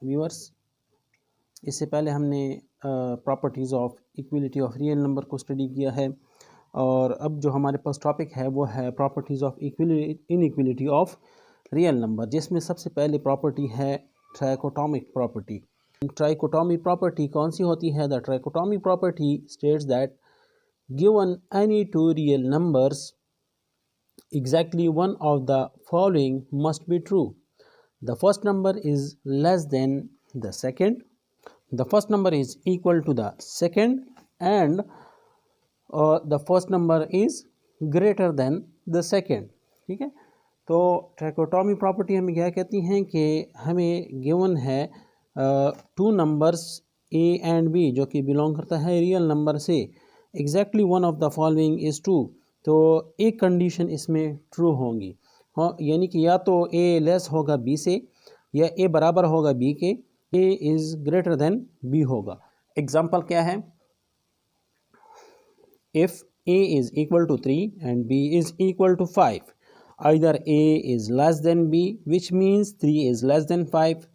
Viewers, इससे पहले हमने properties of equality of real number को स्टडी किया है और अब जो हमारे पास टॉपिक है वो है properties of inequality of real number, जिसमें सबसे पहले प्रॉपर्टी है ट्राइकोटोमिक प्रॉपर्टी। ट्राइकोटोमिक प्रॉपर्टी कौन सी होती है? The trichotomic property states that given any two real numbers exactly one of the following must be true. The first number is less than the second, the first number is equal to the second, and the first number is greater than the second. ठीक है, तो trichotomy property हमें क्या कहती हैं कि हमें given है two numbers a and b जो कि बिलोंग करता है रियल नंबर से, exactly one of the following is true, तो एक कंडीशन इसमें ट्रू होंगी। हाँ, यानी कि या तो ए लेस होगा बी से या ए बराबर होगा बी के, a is greater than b होगा। एग्जाम्पल क्या है? If A is equal to 3 and b is equal to 5, either a is less than b, which means 3 is less than 5,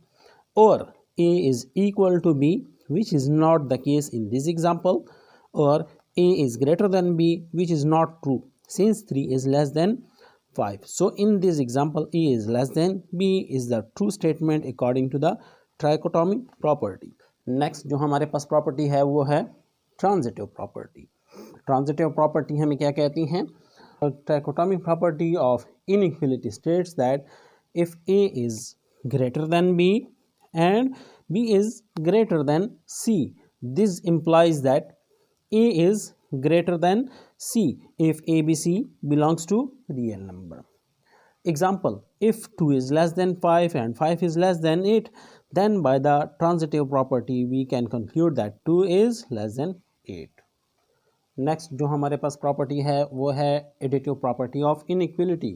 or a is equal to b, which is not the case in this example, or a is greater than b, which is not true since 3 is less than 5. So in this example a is less than b is the true statement according to the trichotomy property. Next जो हमारे पास property है वो है transitive property. Transitive property हमें क्या कहती हैं? Trichotomy property of inequality states that if a is greater than b and b is greater than c, this implies that a is greater than c if abc belongs to real number. Example, if 2 is less than 5 and 5 is less than 8, then by the transitive property we can conclude that 2 is less than 8. Next जो हमारे पास property है वो है additive property of inequality.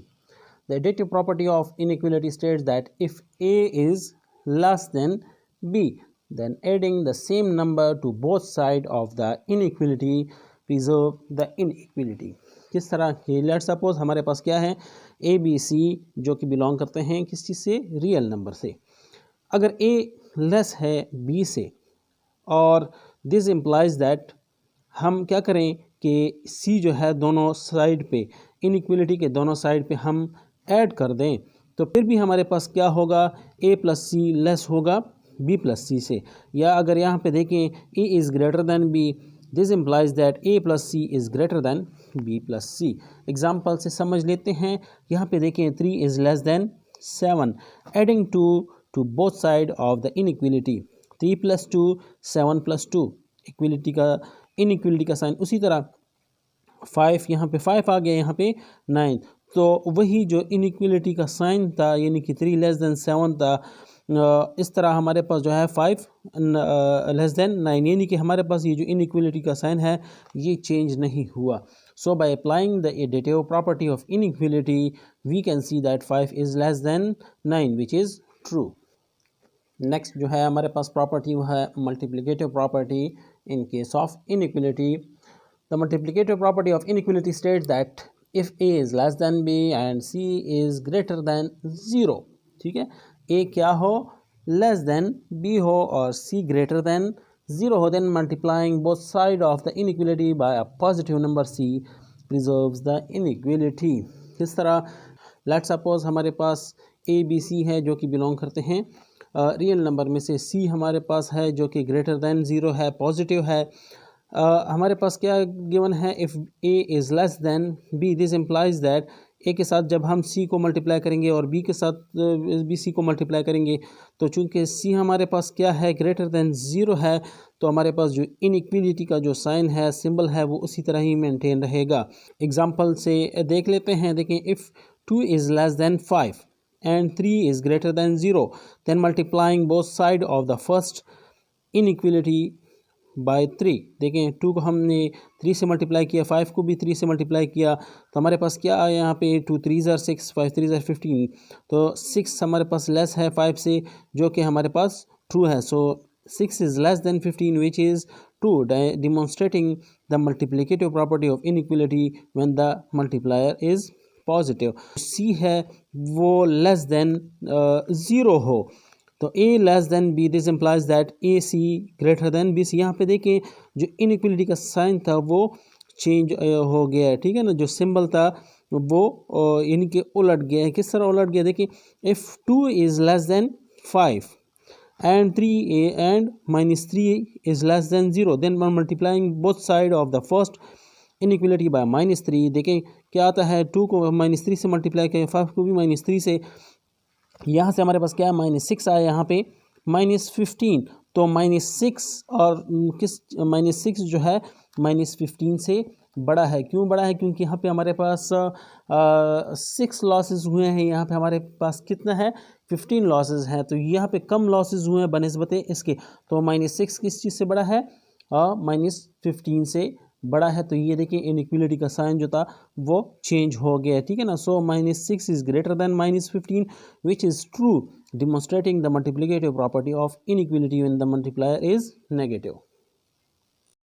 The additive property of inequality states that if A is less than B then adding the same number to both side of the inequality preserve the inequality. किस तरह के? Let's suppose हमारे पास क्या है, A B C जो कि belong करते हैं किस चीज़ से? रियल नंबर से। अगर ए लेस है बी से और दिस इम्प्लाइज दैट हम क्या करें कि सी जो है दोनों साइड पे, इनइक्विलिटी के दोनों साइड पे हम ऐड कर दें, तो फिर भी हमारे पास क्या होगा? ए प्लस सी लेस होगा बी प्लस सी से। या अगर यहाँ पे देखें A is greater than B, this implies that A plus C is greater than B plus C. Example से समझ लेते हैं। यहाँ पे देखें 3 is less than 7, adding to both side of the inequality, 3 + 2 7 + 2, equality का इनइक्विलिटी का साइन। उसी तरह 5 यहाँ पे 5 आ गया, यहाँ पे 9, तो वही जो इनइक्विलिटी का साइन था यानी कि 3 लेस देन 7 था, इस तरह हमारे पास जो है 5 लेस देन 9, यानी कि हमारे पास ये जो इनइक्विलिटी का साइन है ये चेंज नहीं हुआ। So by applying the additive property of inequality we can see that 5 is less than 9 which is true. Next जो है हमारे पास प्रॉपर्टी वो है multiplicative property in case of inequality. The multiplicative property of inequality states that if a is less than b and c is greater than 0, ठीक है, a क्या हो? less than b हो और c greater than 0 हो, then multiplying both side of the inequality by a positive number c preserves the inequality. किस तरह? Let's suppose हमारे पास a b c है जो कि बिलोंग करते हैं रियल नंबर में से, सी हमारे पास है जो कि ग्रेटर दैन 0 है, पॉजिटिव है। हमारे पास क्या गिवन है? If A is less than B, this implies that A के साथ जब हम सी को मल्टीप्लाई करेंगे और बी के साथ बी सी को मल्टीप्लाई करेंगे, तो चूंकि सी हमारे पास क्या है? ग्रेटर दैन 0 है, तो हमारे पास जो इनइक्विलिटी का जो साइन है, सिंबल है, वो उसी तरह ही मेंटेन रहेगा। एग्जांपल से देख लेते हैं। देखें, if 2 is less then 5 and 3 is greater than 0, then multiplying both side of the first inequality by 3, देखें 2 को हमने 3 से मल्टीप्लाई किया, 5 को भी 3 से मल्टीप्लाई किया, तो हमारे पास क्या आया यहाँ पे? 2 3 * 6, 5 3 * 15, तो 6 हमारे पास लेस है 5 से, जो कि हमारे पास ट्रू है। सो 6 is less than 15 which is true, demonstrating the multiplicative property of inequality when the multiplier is positive. C है वो लेस देन 0 हो, तो A less than B, this implies that A C greater than B C. यहाँ पे देखें जो inequality का sign था वो चेंज हो गया है, ठीक है ना, जो सिंबल था वो इनके उलट गया है। किस तरह उलट गया, देखिए if 2 is less then 5 and 3 and minus 3 is less than 0, then we're multiplying both side of the first inequality by minus 3। देखें क्या आता है, 2 को minus 3 से मल्टीप्लाई करें, 5 को भी minus 3 से, यहाँ से हमारे पास क्या है minus 6 आया, यहाँ पे minus 15, तो minus 6 और किस minus 6 जो है minus 15 से बड़ा है। क्यों बड़ा है, क्योंकि यहाँ पे हमारे पास 6 लॉसेस हुए हैं, यहाँ पे हमारे पास कितना है 15 लॉसेस हैं, तो यहाँ पे कम लॉसेस हुए हैं बनिस्बत इसके, तो -6 किस चीज़ से बड़ा है, -15 से बड़ा है। तो ये देखिए इनइक्वलिटी का साइन जो था वो चेंज हो गया है, ठीक है ना। सो -6 is greater then -15 which is true, demonstrating the multiplicative property of inequality when the multiplier is negative।